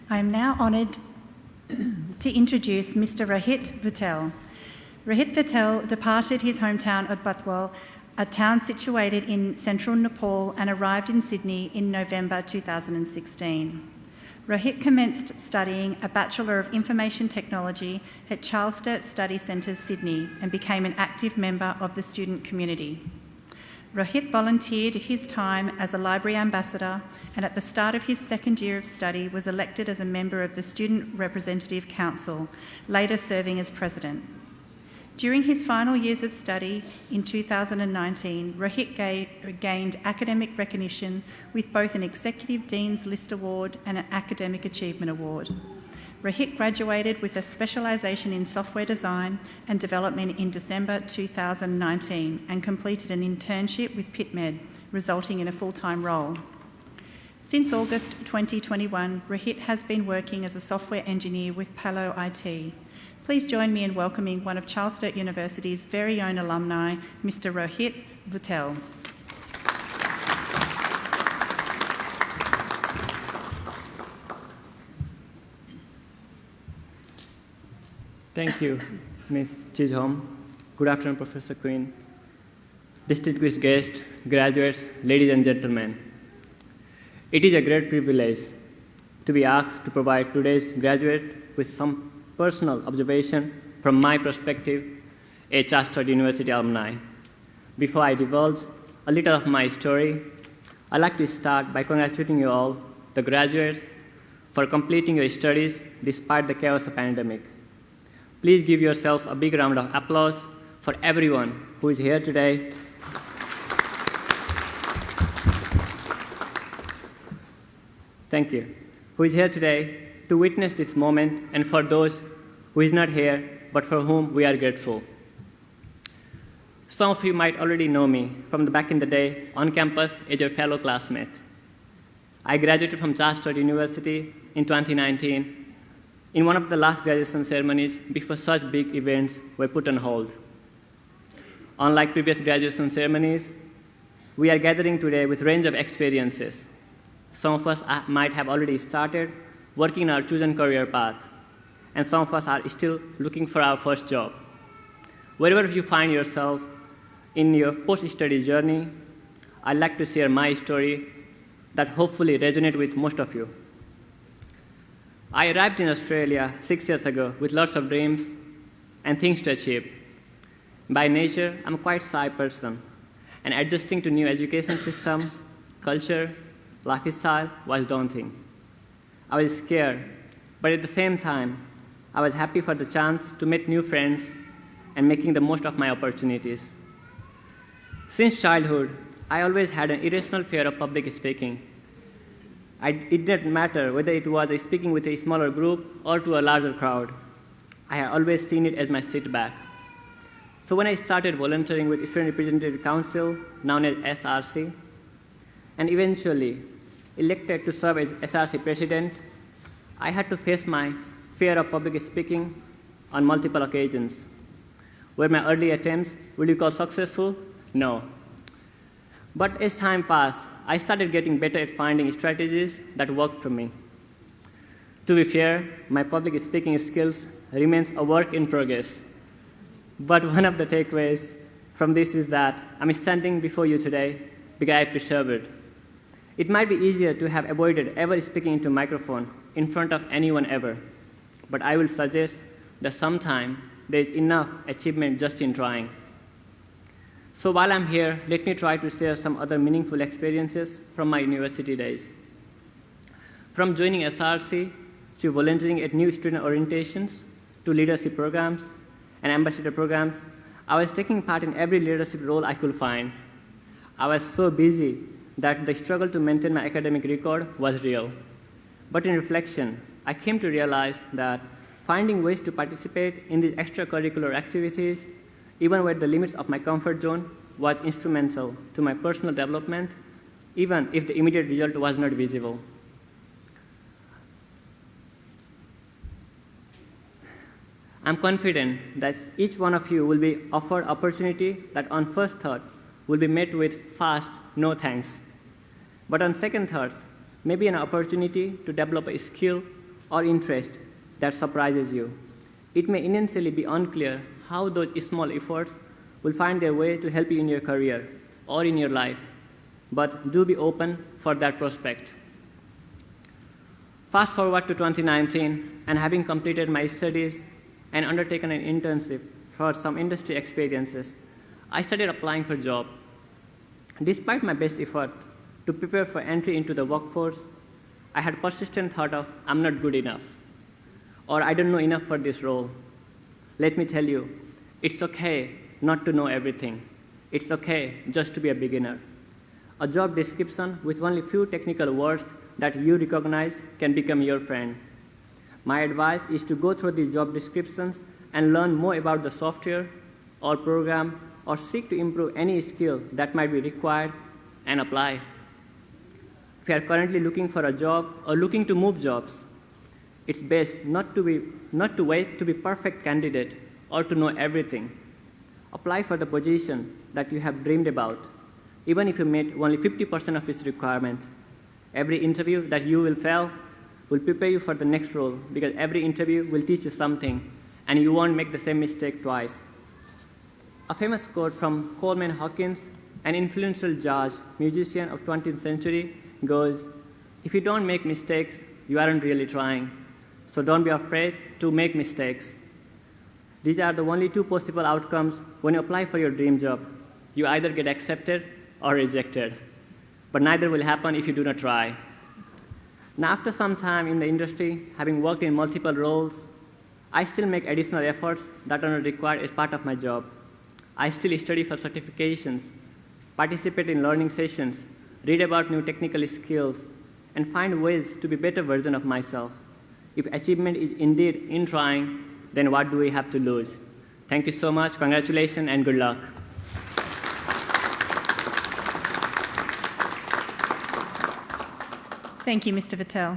I am now honoured to introduce Mr. Rohit Bhurtel. Rohit Bhurtel departed his hometown of Butwal, a town situated in central Nepal, and arrived in Sydney in November 2016. Rohit commenced studying a Bachelor of Information Technology at Charles Sturt Study Centres, Sydney, and became an active member of the student community. Rohit volunteered his time as a library ambassador, and at the start of his second year of study was elected as a member of the Student Representative Council, later serving as president. During his final years of study in 2019, Rohit gained academic recognition with both an Executive Dean's List Award and an Academic Achievement Award. Rohit graduated with a specialisation in software design and development in December 2019 and completed an internship with PitMed, resulting in a full-time role. Since August 2021, Rohit has been working as a software engineer with Palo IT. Please join me in welcoming one of Charles Sturt University's very own alumni, Mr. Rohit Bhurtel. Thank you, Ms. Chisholm. Good afternoon, Professor Quinn. Distinguished guests, graduates, ladies and gentlemen. It is a great privilege to be asked to provide today's graduate with some personal observation from my perspective, a Charles Sturt University alumni. Before I divulge a little of my story, I'd like to start by congratulating you all, the graduates, for completing your studies despite the chaos of the pandemic. Please give yourself a big round of applause for everyone who is here today. Thank you. Who is here today to witness this moment, and for those who is not here, but for whom we are grateful. Some of you might already know me from back in the day on campus as your fellow classmate. I graduated from Charles Sturt University in 2019 in one of the last graduation ceremonies before such big events were put on hold. Unlike previous graduation ceremonies, we are gathering today with a range of experiences. Some of us might have already started working in our chosen career path, and some of us are still looking for our first job. Wherever you find yourself in your post-study journey, I'd like to share my story that hopefully resonates with most of you. I arrived in Australia 6 years ago with lots of dreams and things to achieve. By nature, I'm a quite shy person, and adjusting to new education system, culture, lifestyle was daunting. I was scared, but at the same time, I was happy for the chance to meet new friends and making the most of my opportunities. Since childhood, I always had an irrational fear of public speaking. It didn't matter whether it was speaking with a smaller group or to a larger crowd. I had always seen it as my setback. So when I started volunteering with Student Representative Council, known as SRC, and eventually elected to serve as SRC President, I had to face my fear of public speaking on multiple occasions. Were my early attempts, would you call successful? No. But as time passed, I started getting better at finding strategies that worked for me. To be fair, my public speaking skills remains a work in progress. But one of the takeaways from this is that I'm standing before you today because I persevered. It might be easier to have avoided ever speaking into a microphone in front of anyone ever, but I will suggest that sometimes there is enough achievement just in trying. So while I'm here, let me try to share some other meaningful experiences from my university days. From joining SRC to volunteering at new student orientations to leadership programs and ambassador programs, I was taking part in every leadership role I could find. I was so busy that the struggle to maintain my academic record was real. But in reflection, I came to realize that finding ways to participate in these extracurricular activities, even where the limits of my comfort zone, was instrumental to my personal development, even if the immediate result was not visible. I'm confident that each one of you will be offered opportunity that on first thought will be met with fast no thanks. But on second thoughts, maybe an opportunity to develop a skill or interest that surprises you. It may initially be unclear how those small efforts will find their way to help you in your career or in your life, but do be open for that prospect. Fast forward to 2019, and having completed my studies and undertaken an internship for some industry experiences, I started applying for jobs. Despite my best effort to prepare for entry into the workforce, I had persistent thought of, I'm not good enough, or I don't know enough for this role. Let me tell you, it's okay not to know everything. It's okay just to be a beginner. A job description with only few technical words that you recognize can become your friend. My advice is to go through these job descriptions and learn more about the software or program or seek to improve any skill that might be required and apply. If you are currently looking for a job or looking to move jobs, it's best not to wait to be perfect candidate or to know everything. Apply for the position that you have dreamed about, even if you meet only 50% of its requirements. Every interview that you will fail will prepare you for the next role, because every interview will teach you something and you won't make the same mistake twice. A famous quote from Coleman Hawkins, an influential jazz musician of 20th century, goes, "If you don't make mistakes, you aren't really trying. So don't be afraid to make mistakes." These are the only two possible outcomes when you apply for your dream job. You either get accepted or rejected, but neither will happen if you do not try. Now, after some time in the industry, having worked in multiple roles, I still make additional efforts that are not required as part of my job. I still study for certifications, participate in learning sessions, read about new technical skills, and find ways to be a better version of myself. If achievement is indeed in trying, then what do we have to lose? Thank you so much, congratulations, and good luck. Thank you, Mr. Bhurtel.